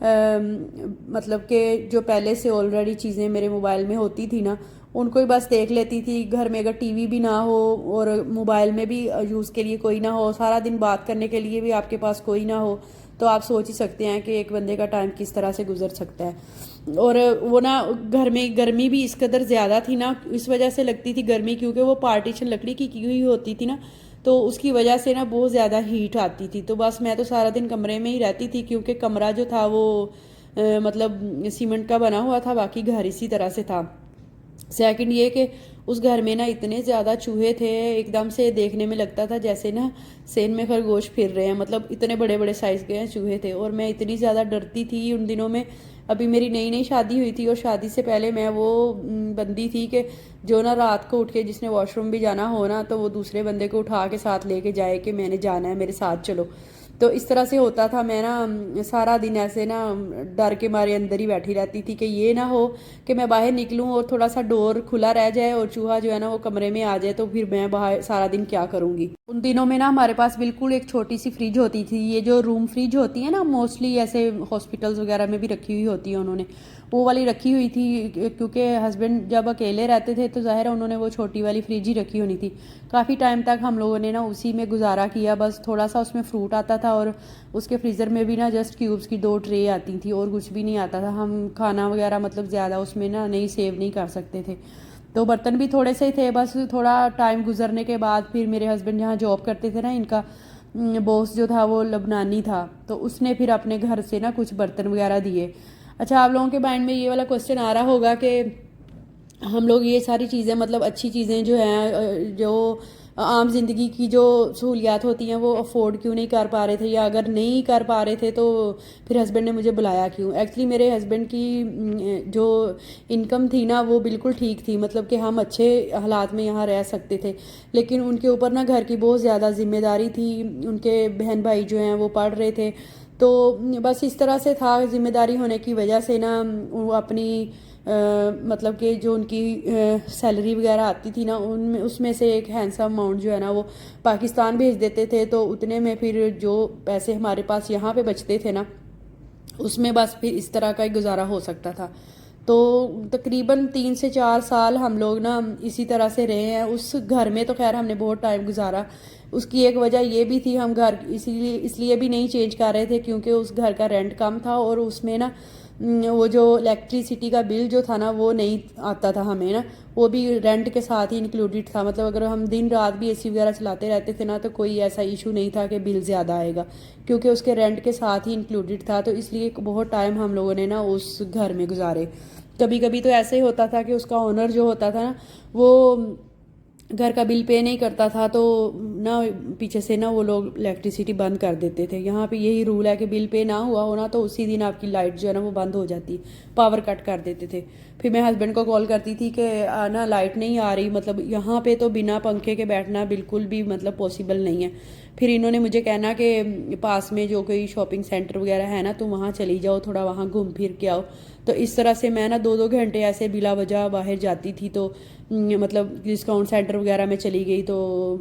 مطلب کہ جو پہلے سے آلریڈی چیزیں میرے موبائل میں ہوتی تھی نا ان کو ہی بس دیکھ لیتی تھی. گھر میں اگر ٹی وی بھی نہ ہو اور موبائل میں بھی یوز کے لیے کوئی نہ ہو, سارا دن بات کرنے کے لیے بھی آپ کے پاس کوئی نہ ہو, تو آپ سوچ ہی سکتے ہیں کہ ایک بندے کا ٹائم کس طرح سے گزر سکتا ہے. اور وہ نا گھر میں گرمی بھی اس قدر زیادہ تھی نا, اس وجہ سے لگتی تھی گرمی کیونکہ وہ پارٹیشن لکڑی کی ہوئی ہوتی تھی نا, تو اس کی وجہ سے نا بہت زیادہ ہیٹ آتی تھی. تو بس میں تو سارا دن کمرے میں ہی رہتی تھی کیونکہ کمرہ جو تھا وہ مطلب سیمنٹ کا بنا ہوا تھا, باقی گھر اسی طرح سے تھا. سیکنڈ یہ کہ اس گھر میں نا اتنے زیادہ چوہے تھے, ایک دم سے دیکھنے میں لگتا تھا جیسے نا سین میں خرگوش پھر رہے ہیں, مطلب اتنے بڑے بڑے سائز کے چوہے تھے. اور میں اتنی زیادہ ڈرتی تھی ان دنوں میں. ابھی میری نئی نئی شادی ہوئی تھی اور شادی سے پہلے میں وہ بندی تھی کہ جو نا رات کو اٹھ کے جس نے واش روم بھی جانا ہو نا تو وہ دوسرے بندے کو اٹھا کے ساتھ لے کے جائے کہ میں نے جانا ہے میرے ساتھ چلو. تو اس طرح سے ہوتا تھا. میں نا سارا دن ایسے نا ڈر کے مارے اندر ہی بیٹھی رہتی تھی کہ یہ نہ ہو کہ میں باہر نکلوں اور تھوڑا سا ڈور کھلا رہ جائے اور چوہا جو ہے نا وہ کمرے میں آ جائے, تو پھر میں باہر سارا دن کیا کروں گی. ان دنوں میں نا ہمارے پاس بالکل ایک چھوٹی سی فریج ہوتی تھی, یہ جو روم فریج ہوتی ہے نا موسٹلی ایسے ہاسپٹلز وغیرہ میں بھی رکھی ہوئی ہوتی ہے, انہوں نے وہ والی رکھی ہوئی تھی کیونکہ ہسبینڈ جب اکیلے رہتے تھے تو ظاہر ہے انہوں نے وہ چھوٹی والی فریج ہی رکھی ہونی تھی. کافی ٹائم تک ہم لوگوں نے نا اسی میں گزارا کیا, بس تھوڑا سا اس میں فروٹ آتا تھا اور اس کے فریزر میں بھی نا جسٹ کیوبس کی 2 ٹرے آتی تھی اور کچھ بھی نہیں آتا تھا. ہم کھانا وغیرہ مطلب زیادہ اس میں نا نہیں سیو نہیں کر سکتے تھے, تو برتن بھی تھوڑے سے تھے. بس تھوڑا ٹائم گزرنے کے بعد پھر میرے ہسبینڈ جہاں جاب کرتے تھے نا, ان کا باس جو تھا وہ لبنانی تھا, تو اس نے پھر اپنے گھر سے نا کچھ برتن وغیرہ دیے. اچھا, آپ لوگوں کے مائنڈ میں یہ والا کوسچن آ رہا ہوگا کہ ہم لوگ یہ ساری چیزیں مطلب اچھی چیزیں جو ہیں جو عام زندگی کی جو سہولیات ہوتی ہیں وہ افورڈ کیوں نہیں کر پا رہے تھے, یا اگر نہیں کر پا رہے تھے تو پھر ہسبینڈ نے مجھے بلایا کیوں. ایکچولی میرے ہسبینڈ کی جو انکم تھی نا وہ بالکل ٹھیک تھی, مطلب کہ ہم اچھے حالات میں یہاں رہ سکتے تھے, لیکن ان کے اوپر نا گھر کی بہت زیادہ ذمہ داری تھی. ان کے بہن بھائی جو ہیں وہ پڑھ رہے تھے, تو بس اس طرح سے تھا. ذمہ داری ہونے کی وجہ سے نا وہ اپنی مطلب کہ جو ان کی سیلری وغیرہ آتی تھی نا اس میں سے ایک ہینڈسم اماؤنٹ جو ہے نا وہ پاکستان بھیج دیتے تھے. تو اتنے میں پھر جو پیسے ہمارے پاس یہاں پہ بچتے تھے نا اس میں بس پھر اس طرح کا ہی گزارا ہو سکتا تھا. تو تقریباً 3 سے 4 سال ہم لوگ نا اسی طرح سے رہے ہیں. اس گھر میں تو خیر ہم نے بہت ٹائم گزارا. اس کی ایک وجہ یہ بھی تھی, ہم گھر اس لیے بھی نہیں چینج کر رہے تھے کیونکہ اس گھر کا رینٹ کم تھا اور اس میں نا وہ جو الیکٹریسٹی کا بل جو تھا نا وہ نہیں آتا تھا ہمیں نا, وہ بھی رینٹ کے ساتھ ہی انکلوڈیڈ تھا. مطلب اگر ہم دن رات بھی اے سی وغیرہ چلاتے رہتے تھے نا تو کوئی ایسا ایشو نہیں تھا کہ بل زیادہ آئے گا, کیونکہ اس کے رینٹ کے ساتھ ہی انکلوڈیڈ تھا. تو اس لیے بہت ٹائم ہم لوگوں نے نا اس گھر میں گزارے. کبھی کبھی تو ایسے ہی ہوتا تھا کہ اس کا اونر جو ہوتا تھا نا وہ گھر کا بل پے نہیں کرتا تھا, تو نا پیچھے سے نا وہ لوگ الیکٹریسٹی بند کر دیتے تھے. یہاں پہ یہی رول ہے کہ بل پے نہ ہوا ہونا تو اسی دن آپ کی لائٹ جو ہے نا وہ بند ہو جاتی, پاور کٹ کر دیتے تھے. پھر میں ہسبینڈ کو کال کرتی تھی کہ نا لائٹ نہیں آ رہی, مطلب یہاں پہ تو بنا پنکھے کے بیٹھنا بالکل بھی مطلب پاسبل نہیں ہے. پھر انہوں نے مجھے کہنا کہ پاس میں جو کوئی شاپنگ سینٹر وغیرہ ہے نا تو وہاں چلی جاؤ, تھوڑا وہاں گھوم پھر کے آؤ. تو اس طرح سے میں نا 2 گھنٹے ایسے بلا وجہ باہر جاتی تھی, تو مطلب ڈسکاؤنٹ سینٹر وغیرہ میں چلی گئی تو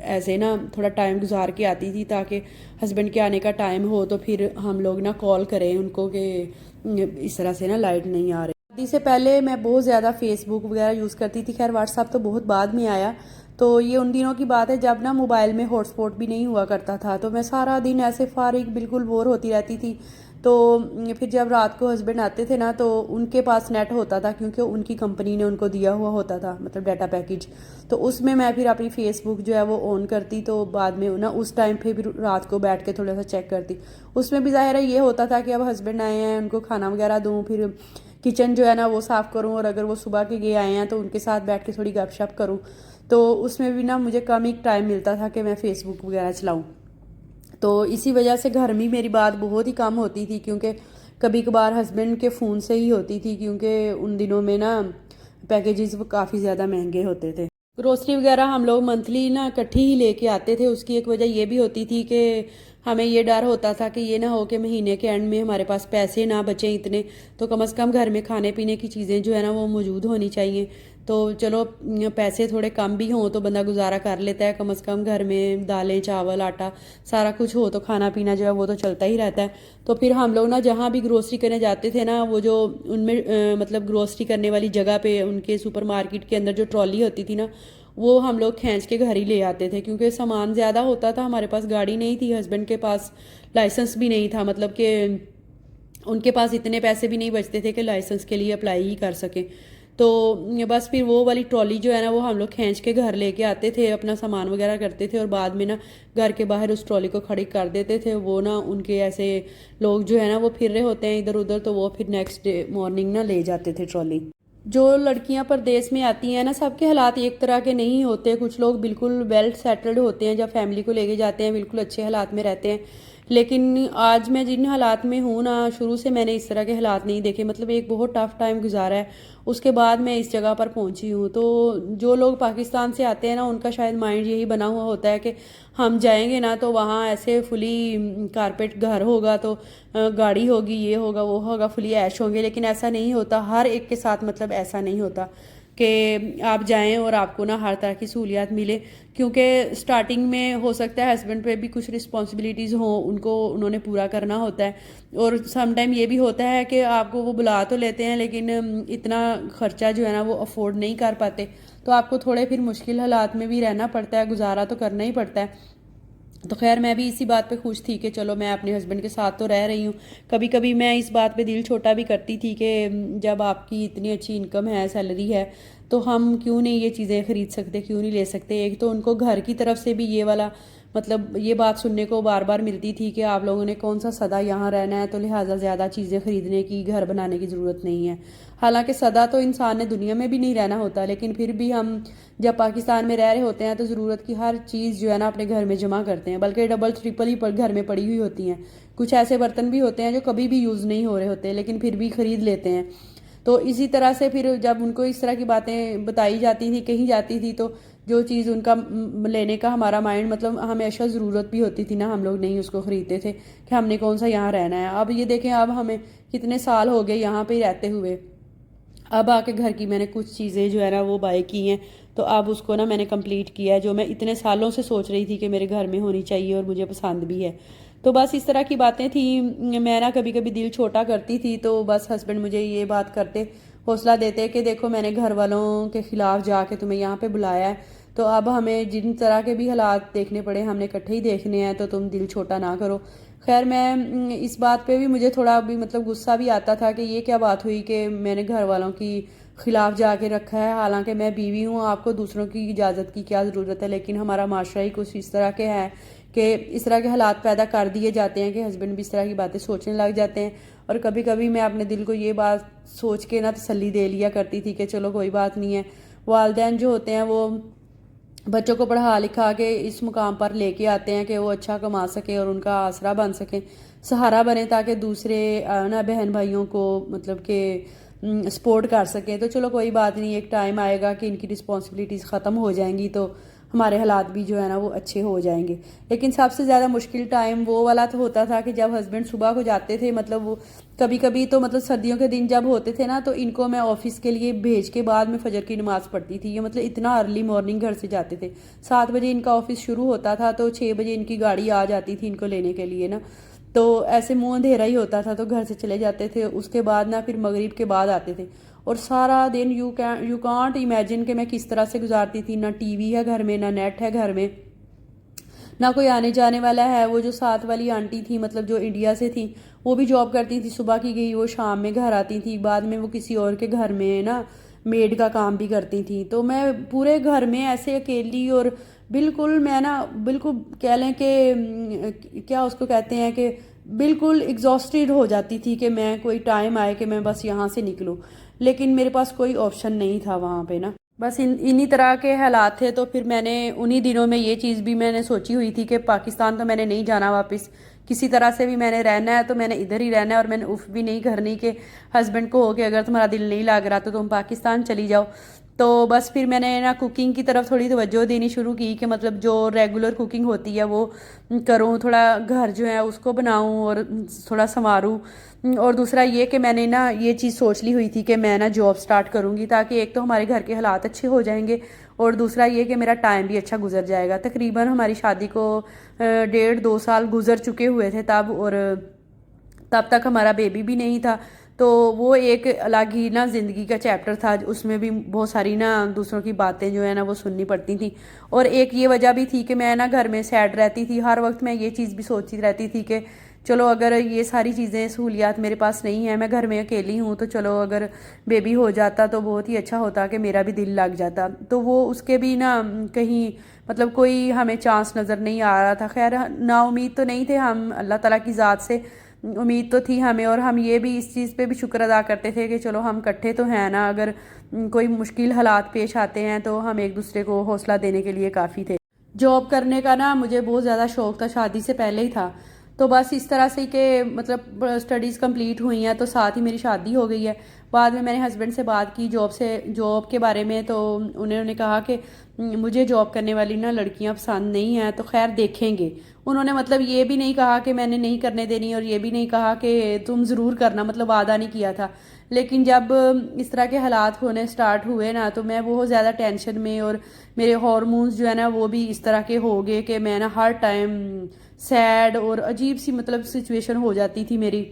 ایسے نا تھوڑا ٹائم گزار کے آتی تھی تاکہ ہسبینڈ کے آنے کا ٹائم ہو تو پھر ہم لوگ نا کال کریں ان کو کہ اس طرح سے نا لائٹ نہیں آ رہی. شادی سے پہلے میں بہت زیادہ فیس بک وغیرہ یوز کرتی تھی. خیر واٹس ایپ تو بہت بعد میں آیا, تو یہ ان دنوں کی بات ہے جب نا موبائل میں ہاٹ اسپاٹ بھی نہیں ہوا کرتا تھا. تو میں سارا دن ایسے فارغ بالکل بور ہوتی رہتی تھی. تو پھر جب رات کو ہسبینڈ آتے تھے نا تو ان کے پاس نیٹ ہوتا تھا کیونکہ ان کی کمپنی نے ان کو دیا ہوا ہوتا تھا مطلب ڈیٹا پیکج, تو اس میں پھر اپنی فیس بک جو ہے وہ آن کرتی. تو بعد میں نا اس ٹائم پہ پھر رات کو بیٹھ کے تھوڑا سا چیک کرتی. اس میں بھی ظاہر ہے یہ ہوتا تھا کہ اب ہسبینڈ آئے ہیں ان کو کھانا وغیرہ دوں, پھر کچن جو ہے نا وہ صاف کروں, اور اگر وہ صبح کے گئے آئے ہیں تو ان کے ساتھ بیٹھ کے تھوڑی گپ شپ کروں. تو اس میں بھی نا مجھے کم ہی ٹائم ملتا تھا کہ میں فیس بک وغیرہ چلاؤں. تو اسی وجہ سے گھر میں میری بات بہت ہی کم ہوتی تھی, کیونکہ کبھی کبھار ہسبینڈ کے فون سے ہی ہوتی تھی کیونکہ ان دنوں میں نا پیکیجز وہ کافی زیادہ مہنگے ہوتے تھے. گروسری وغیرہ ہم لوگ منتھلی نا اکٹھی ہی لے کے آتے تھے. اس کی ایک وجہ یہ بھی ہوتی تھی کہ ہمیں یہ ڈر ہوتا تھا کہ یہ نہ ہو کہ مہینے کے اینڈ میں ہمارے پاس پیسے نہ بچیں اتنے, تو کم از کم گھر میں کھانے پینے کی چیزیں جو ہے نا وہ موجود ہونی چاہیے. تو چلو پیسے تھوڑے کم بھی ہوں تو بندہ گزارا کر لیتا ہے، کم از کم گھر میں دالیں چاول آٹا سارا کچھ ہو تو کھانا پینا جو ہے وہ تو چلتا ہی رہتا ہے۔ تو پھر ہم لوگ نا جہاں بھی گروسری کرنے جاتے تھے نا، وہ جو ان میں مطلب گروسری کرنے والی جگہ پہ ان کے سپر مارکیٹ کے اندر جو ٹرالی ہوتی تھی نا، وہ ہم لوگ کھینچ کے گھر ہی لے آتے تھے، کیونکہ سامان زیادہ ہوتا تھا، ہمارے پاس گاڑی نہیں تھی، ہسبینڈ کے پاس لائسنس بھی نہیں تھا، مطلب کہ ان کے پاس اتنے پیسے بھی نہیں بچتے تھے کہ لائسنس کے لیے اپلائی ہی کر سکیں۔ تو بس پھر وہ والی ٹرالی جو ہے نا وہ ہم لوگ کھینچ کے گھر لے کے آتے تھے، اپنا سامان وغیرہ کرتے تھے، اور بعد میں نا گھر کے باہر اس ٹرالی کو کھڑی کر دیتے تھے۔ وہ نا ان کے ایسے لوگ جو ہے نا وہ پھر رہے ہوتے ہیں ادھر ادھر، تو وہ پھر نیکسٹ ڈے مارننگ نا لے جاتے تھے ٹرالی۔ جو لڑکیاں پردیس میں آتی ہیں نا، سب کے حالات ایک طرح کے نہیں ہوتے، کچھ لوگ بالکل ویل سیٹلڈ ہوتے ہیں، جب فیملی کو لے کے جاتے ہیں بالکل اچھے حالات میں رہتے ہیں، لیکن آج میں جن حالات میں ہوں نا، شروع سے میں نے اس طرح کے حالات نہیں دیکھے، مطلب ایک بہت ٹف ٹائم گزارا ہے، اس کے بعد میں اس جگہ پر پہنچی ہوں۔ تو جو لوگ پاکستان سے آتے ہیں نا، ان کا شاید مائنڈ یہی بنا ہوا ہوتا ہے کہ ہم جائیں گے نا تو وہاں ایسے فلی کارپیٹ گھر ہوگا، تو گاڑی ہوگی، یہ ہوگا وہ ہوگا، فلی ایش ہوں گے، لیکن ایسا نہیں ہوتا، ہر ایک کے ساتھ مطلب ایسا نہیں ہوتا کہ آپ جائیں اور آپ کو نا ہر طرح کی سہولیات ملے، کیونکہ سٹارٹنگ میں ہو سکتا ہے ہسبینڈ پہ بھی کچھ رسپانسبلٹیز ہوں، ان کو انہوں نے پورا کرنا ہوتا ہے، اور سم ٹائم یہ بھی ہوتا ہے کہ آپ کو وہ بلا تو لیتے ہیں لیکن اتنا خرچہ جو ہے نا وہ افورڈ نہیں کر پاتے، تو آپ کو تھوڑے پھر مشکل حالات میں بھی رہنا پڑتا ہے، گزارا تو کرنا ہی پڑتا ہے۔ تو خیر میں بھی اسی بات پہ خوش تھی کہ چلو میں اپنے ہسبینڈ کے ساتھ تو رہ رہی ہوں۔ کبھی کبھی میں اس بات پہ دل چھوٹا بھی کرتی تھی کہ جب آپ کی اتنی اچھی انکم ہے، سیلری ہے، تو ہم کیوں نہیں یہ چیزیں خرید سکتے، کیوں نہیں لے سکتے۔ ایک تو ان کو گھر کی طرف سے بھی یہ والا مطلب یہ بات سننے کو بار بار ملتی تھی کہ آپ لوگوں نے کون سا سدا یہاں رہنا ہے، تو لہٰذا زیادہ چیزیں خریدنے کی، گھر بنانے کی ضرورت نہیں ہے۔ حالانکہ سدا تو انسان نے دنیا میں بھی نہیں رہنا ہوتا، لیکن پھر بھی ہم جب پاکستان میں رہ رہے ہوتے ہیں تو ضرورت کی ہر چیز جو ہے نا اپنے گھر میں جمع کرتے ہیں، بلکہ ڈبل ٹرپل ہی گھر میں پڑی ہوئی ہوتی ہیں۔ کچھ ایسے برتن بھی ہوتے ہیں جو کبھی بھی یوز نہیں ہو رہے ہوتے، لیکن پھر بھی خرید لیتے ہیں۔ تو اسی طرح سے پھر جب ان کو اس طرح کی باتیں بتائی جاتی تھی، کہی جاتی تھی، تو جو چیز ان کا لینے کا ہمارا مائنڈ مطلب ہمیشہ ضرورت بھی ہوتی تھی نا، ہم لوگ نہیں اس کو خریدتے تھے کہ ہم نے کون سا یہاں رہنا ہے۔ اب یہ دیکھیں اب ہمیں کتنے سال ہو گئے یہاں پہ رہتے ہوئے، اب آ کے گھر کی میں نے کچھ چیزیں جو ہے نا وہ بائی کی ہیں، تو اب اس کو نا میں نے کمپلیٹ کیا ہے، جو میں اتنے سالوں سے سوچ رہی تھی کہ میرے گھر میں ہونی چاہیے اور مجھے پسند بھی ہے۔ تو بس اس طرح کی باتیں تھیں، میں نا کبھی کبھی دل چھوٹا کرتی تھی، تو بس ہسبینڈ مجھے یہ بات کرتے، حوصلہ دیتے کہ دیکھو میں نے گھر والوں کے خلاف جا کے تمہیں یہاں پہ بلایا ہے، تو اب ہمیں جن طرح کے بھی حالات دیکھنے پڑے ہم نے اکٹھے ہی دیکھنے ہیں، تو تم دل چھوٹا نہ کرو۔ خیر میں اس بات پہ بھی مجھے تھوڑا بھی مطلب غصہ بھی آتا تھا کہ یہ کیا بات ہوئی کہ میں نے گھر والوں کی خلاف جا کے رکھا ہے، حالانکہ میں بیوی ہوں، آپ کو دوسروں کی اجازت کی کیا ضرورت ہے، لیکن ہمارا معاشرہ ہی کچھ اس طرح کے ہے کہ اس طرح کے حالات پیدا کر دیے جاتے ہیں کہ ہسبینڈ بھی اس طرح کی باتیں سوچنے لگ جاتے ہیں۔ اور کبھی کبھی میں اپنے دل کو یہ بات سوچ کے نا تسلی دے لیا کرتی تھی کہ چلو کوئی بات نہیں ہے، والدین جو ہوتے ہیں وہ بچوں کو پڑھا لکھا کے اس مقام پر لے کے آتے ہیں کہ وہ اچھا کما سکیں اور ان کا آسرا بن سکیں، سہارا بنے، تاکہ دوسرے نا بہن بھائیوں کو مطلب کہ سپورٹ کر سکیں۔ تو چلو کوئی بات نہیں، ایک ٹائم آئے گا کہ ان کی رسپانسبلٹیز ختم ہو جائیں گی تو ہمارے حالات بھی جو ہے نا وہ اچھے ہو جائیں گے۔ لیکن سب سے زیادہ مشکل ٹائم وہ والا تو ہوتا تھا کہ جب ہسبینڈ صبح کو جاتے تھے، مطلب وہ کبھی کبھی تو مطلب سردیوں کے دن جب ہوتے تھے نا، تو ان کو میں آفس کے لیے بھیج کے بعد میں فجر کی نماز پڑھتی تھی، یہ مطلب اتنا ارلی مارننگ گھر سے جاتے تھے، 7 بجے ان کا آفس شروع ہوتا تھا، تو 6 بجے ان کی گاڑی آ جاتی تھی ان کو لینے کے لیے نا، تو ایسے منہ اندھیرا ہی ہوتا تھا، تو گھر سے چلے جاتے تھے، اس کے بعد نا پھر مغرب کے بعد آتے تھے، اور سارا دن یو کانٹ امیجن کہ میں کس طرح سے گزارتی تھی، نہ ٹی وی ہے گھر میں، نہ نیٹ ہے گھر میں، نہ کوئی آنے جانے والا ہے۔ وہ جو ساتھ والی آنٹی تھی مطلب جو انڈیا سے تھی، وہ بھی جاب کرتی تھی، صبح کی گئی وہ شام میں گھر آتی تھی، بعد میں وہ کسی اور کے گھر میں نا میڈ کا کام بھی کرتی تھی، تو میں پورے گھر میں ایسے اکیلی اور بالکل میں نا بالکل کہہ لیں کہ کیا اس کو کہتے ہیں کہ بالکل ایگزاسٹڈ ہو جاتی تھی کہ میں کوئی ٹائم آئے کہ میں بس یہاں سے نکلوں، لیکن میرے پاس کوئی آپشن نہیں تھا وہاں پہ نا، بس انہی طرح کے حالات تھے۔ تو پھر میں نے انہی دنوں میں یہ چیز بھی میں نے سوچی ہوئی تھی کہ پاکستان تو میں نے نہیں جانا واپس، کسی طرح سے بھی میں نے رہنا ہے تو میں نے ادھر ہی رہنا ہے، اور میں نے اف بھی نہیں کرنی کہ ہسبینڈ کو ہو کہ اگر تمہارا دل نہیں لگ رہا تو تم پاکستان چلی جاؤ۔ تو بس پھر میں نے نا کوکنگ کی طرف تھوڑی توجہ دینی شروع کی کہ مطلب جو ریگولر کوکنگ ہوتی ہے وہ کروں، تھوڑا گھر جو ہے اس کو بناؤں اور تھوڑا سنواروں۔ اور دوسرا یہ کہ میں نے نا یہ چیز سوچ لی ہوئی تھی کہ میں نا جاب سٹارٹ کروں گی، تاکہ ایک تو ہمارے گھر کے حالات اچھے ہو جائیں گے، اور دوسرا یہ کہ میرا ٹائم بھی اچھا گزر جائے گا۔ تقریباً ہماری شادی کو 1.5-2 سال گزر چکے ہوئے تھے تب، اور تب تک ہمارا بیبی بھی نہیں تھا، تو وہ ایک الگ ہی نا زندگی کا چیپٹر تھا، اس میں بھی بہت ساری نا دوسروں کی باتیں جو ہے نا وہ سننی پڑتی تھیں۔ اور ایک یہ وجہ بھی تھی کہ میں نا گھر میں سیڈ رہتی تھی، ہر وقت میں یہ چیز بھی سوچتی رہتی تھی کہ چلو اگر یہ ساری چیزیں سہولیات میرے پاس نہیں ہیں، میں گھر میں اکیلی ہوں، تو چلو اگر بیبی ہو جاتا تو بہت ہی اچھا ہوتا کہ میرا بھی دل لگ جاتا۔ تو وہ اس کے بھی نا کہیں مطلب کوئی ہمیں چانس نظر نہیں آ رہا تھا۔ خیر نا امید تو نہیں تھے ہم، اللہ تعالیٰ کی ذات سے امید تو تھی ہمیں، اور ہم یہ بھی اس چیز پہ بھی شکر ادا کرتے تھے کہ چلو ہم کٹھے تو ہیں نا، اگر کوئی مشکل حالات پیش آتے ہیں تو ہم ایک دوسرے کو حوصلہ دینے کے لیے کافی تھے۔ جاب کرنے کا نا مجھے بہت زیادہ شوق تھا، شادی سے پہلے ہی تھا، تو بس اس طرح سے کہ مطلب اسٹڈیز کمپلیٹ ہوئی ہیں تو ساتھ ہی میری شادی ہو گئی ہے۔ بعد میں نے ہسبینڈ سے بات کی جاب کے بارے میں، تو انہوں نے کہا کہ مجھے جاب کرنے والی نا لڑکیاں پسند نہیں ہیں، تو خیر دیکھیں گے۔ انہوں نے مطلب یہ بھی نہیں کہا کہ میں نے نہیں کرنے دینی، اور یہ بھی نہیں کہا کہ تم ضرور کرنا، مطلب وعدہ نہیں کیا تھا۔ لیکن جب اس طرح کے حالات ہونے سٹارٹ ہوئے نا، تو میں بہت زیادہ ٹینشن میں، اور میرے ہارمونز جو ہے نا وہ بھی اس طرح کے ہو گئے کہ میں نا ہر ٹائم سیڈ اور عجیب سی مطلب سچویشن ہو جاتی تھی میری۔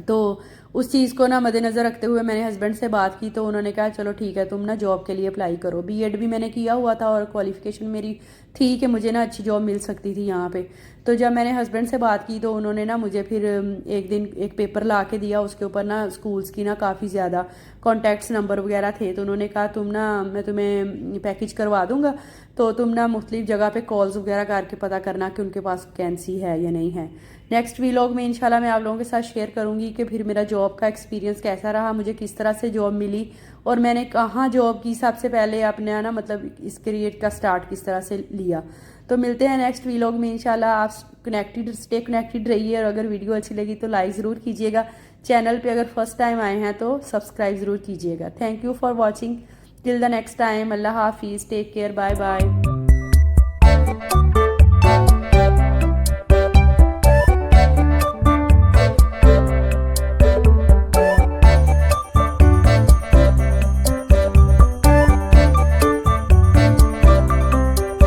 تو اس چیز کو نا مد نظر رکھتے ہوئے میں نے ہسبینڈ سے بات کی، تو انہوں نے کہا چلو ٹھیک ہے، تم نا جاب کے لیے اپلائی کرو۔ بی ایڈ بھی میں نے کیا ہوا تھا، اور کوالیفیکیشن میری تھی کہ مجھے نا اچھی جاب مل سکتی تھی یہاں پہ۔ تو جب میں نے ہسبینڈ سے بات کی تو انہوں نے نا مجھے پھر ایک دن ایک پیپر لا کے دیا، اس کے اوپر نا اسکولس کی نا کافی زیادہ کانٹیکٹس نمبر وغیرہ تھے، تو انہوں نے کہا تم نا میں تمہیں پیکج کروا دوں گا، تو تم نا مختلف جگہ پہ کالز وغیرہ کر کے پتہ کرنا کہ ان کے پاس ویکینسی ہے یا نہیں ہے۔ نیکسٹ ویلاگ میں انشاءاللہ میں آپ لوگوں کے ساتھ شیئر کروں گی کہ پھر میرا جاب کا ایکسپیرینس کیسا رہا، مجھے کس طرح سے جاب ملی، اور میں نے کہاں جاب کی سب سے پہلے اپنے نا مطلب اس کریٹ کا سٹارٹ کس طرح سے لیا۔ تو ملتے ہیں نیکسٹ ویلاگ میں انشاءاللہ۔ آپ اسٹے کنیکٹڈ رہیے، اور اگر ویڈیو اچھی لگی تو لائک ضرور کیجیے گا۔ چینل پہ اگر فرسٹ ٹائم آئے ہیں تو سبسکرائب ضرور کیجیے گا۔ Thank you for watching, till the next time, اللہ حافظ، ٹیک کیئر، بائے بائے۔